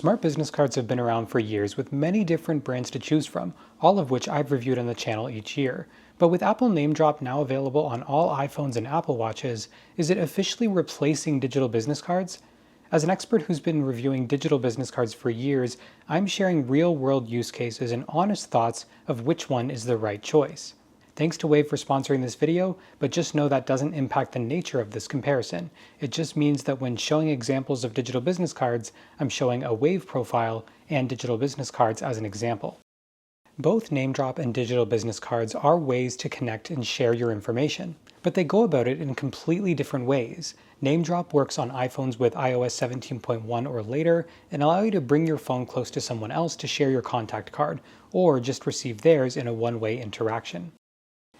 Smart business cards have been around for years with many different brands to choose from, all of which I've reviewed on the channel each year. But with Apple Name Drop now available on all iPhones and Apple Watches, is it officially replacing digital business cards? As an expert who's been reviewing digital business cards for years, I'm sharing real-world use cases and honest thoughts of which one is the right choice. Thanks to Wave for sponsoring this video, but just know that doesn't impact the nature of this comparison. It just means that when showing examples of digital business cards, I'm showing a Wave profile and digital business cards as an example. Both NameDrop and digital business cards are ways to connect and share your information, but they go about it in completely different ways. NameDrop works on iPhones with iOS 17.1 or later and allow you to bring your phone close to someone else to share your contact card, or just receive theirs in a one-way interaction.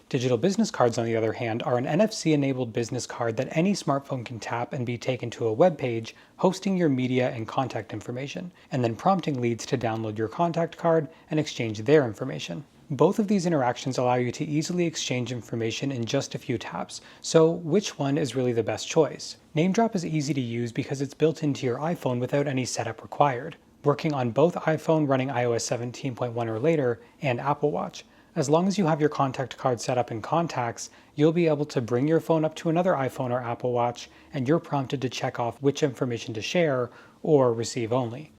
Digital business cards, on the other hand, are an NFC-enabled business card that any smartphone can tap and be taken to a web page, hosting your media and contact information, and then prompting leads to download your contact card and exchange their information. Both of these interactions allow you to easily exchange information in just a few taps, so which one is really the best choice? NameDrop is easy to use because it's built into your iPhone without any setup required, working on both iPhone running iOS 17.1 or later and Apple Watch. As long as you have your contact card set up in Contacts, you'll be able to bring your phone up to another iPhone or Apple Watch, and you're prompted to check off which information to share or receive only.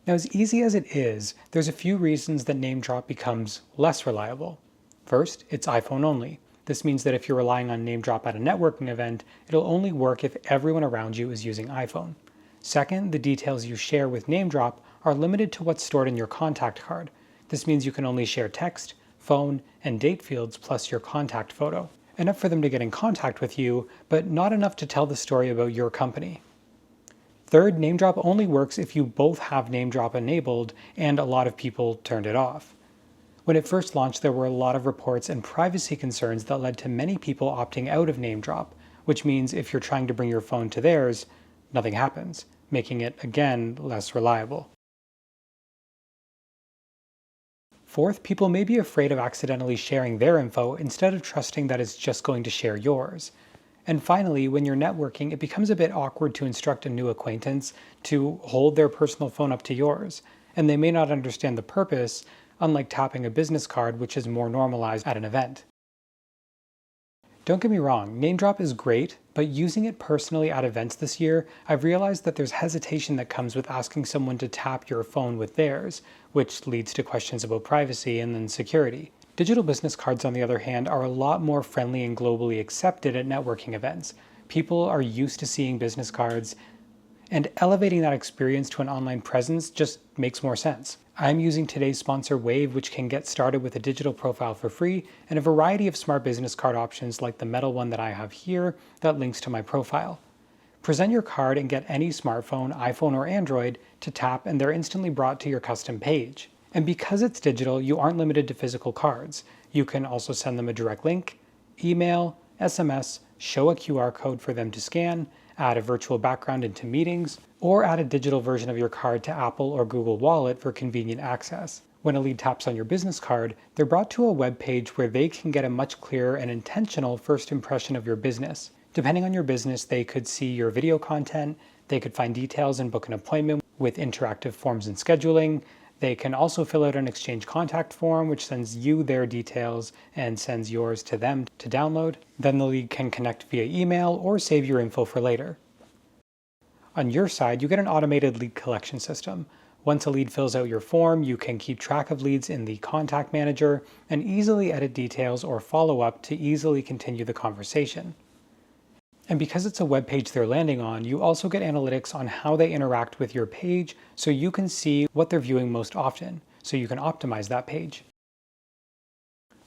Now, as easy as it is, there's a few reasons that NameDrop becomes less reliable. First, it's iPhone only. This means that if you're relying on NameDrop at a networking event, it'll only work if everyone around you is using iPhone. Second, the details you share with NameDrop are limited to what's stored in your contact card. This means you can only share text, phone, and date fields plus your contact photo. Enough for them to get in contact with you, but not enough to tell the story about your company. Third, NameDrop only works if you both have NameDrop enabled and a lot of people turned it off. When it first launched, there were a lot of reports and privacy concerns that led to many people opting out of NameDrop, which means if you're trying to bring your phone to theirs, nothing happens, making it, again, less reliable. Fourth, people may be afraid of accidentally sharing their info instead of trusting that it's just going to share yours. And finally, when you're networking, it becomes a bit awkward to instruct a new acquaintance to hold their personal phone up to yours, and they may not understand the purpose, unlike tapping a business card, which is more normalized at an event. Don't get me wrong, NameDrop is great, but using it personally at events this year, I've realized that there's hesitation that comes with asking someone to tap your phone with theirs, which leads to questions about privacy and then security. Digital business cards, on the other hand, are a lot more friendly and globally accepted at networking events. People are used to seeing business cards, and elevating that experience to an online presence just makes more sense. I'm using today's sponsor Wave, which can get started with a digital profile for free and a variety of smart business card options like the metal one that I have here that links to my profile. Present your card and get any smartphone, iPhone or Android to tap, and they're instantly brought to your custom page. And because it's digital, you aren't limited to physical cards. You can also send them a direct link, email, SMS, show a QR code for them to scan, add a virtual background into meetings, or add a digital version of your card to Apple or Google Wallet for convenient access. When a lead taps on your business card, they're brought to a web page where they can get a much clearer and intentional first impression of your business. Depending on your business, they could see your video content, they could find details and book an appointment with interactive forms and scheduling. They can also fill out an exchange contact form, which sends you their details and sends yours to them to download. Then the lead can connect via email or save your info for later. On your side, you get an automated lead collection system. Once a lead fills out your form, you can keep track of leads in the contact manager and easily edit details or follow up to easily continue the conversation. And because it's a web page they're landing on, you also get analytics on how they interact with your page so you can see what they're viewing most often, so you can optimize that page.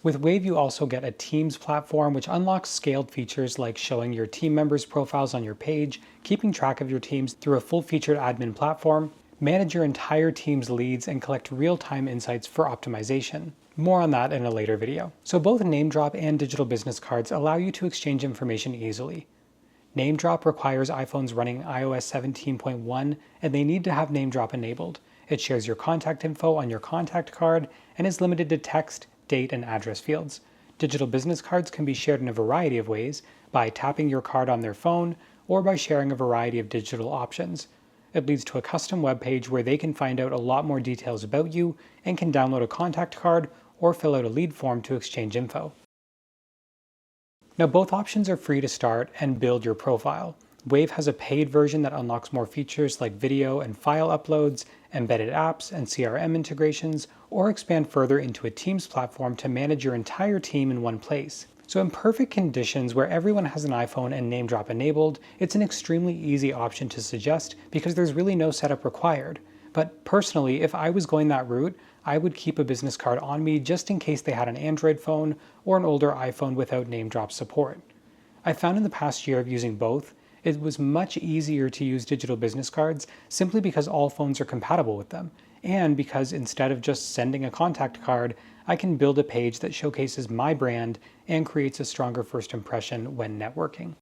With Wave, you also get a Teams platform which unlocks scaled features like showing your team members' profiles on your page, keeping track of your teams through a full-featured admin platform, manage your entire team's leads, and collect real-time insights for optimization. More on that in a later video. So both NameDrop and digital business cards allow you to exchange information easily. NameDrop requires iPhones running iOS 17.1, and they need to have NameDrop enabled. It shares your contact info on your contact card and is limited to text, date, and address fields. Digital business cards can be shared in a variety of ways, by tapping your card on their phone or by sharing a variety of digital options. It leads to a custom web page where they can find out a lot more details about you and can download a contact card or fill out a lead form to exchange info. Now, both options are free to start and build your profile. Wave has a paid version that unlocks more features like video and file uploads, embedded apps, and CRM integrations, or expand further into a Teams platform to manage your entire team in one place. So in perfect conditions where everyone has an iPhone and NameDrop enabled, it's an extremely easy option to suggest because there's really no setup required. But personally, if I was going that route, I would keep a business card on me just in case they had an Android phone or an older iPhone without NameDrop support. I found in the past year of using both, it was much easier to use digital business cards simply because all phones are compatible with them, and because instead of just sending a contact card, I can build a page that showcases my brand and creates a stronger first impression when networking.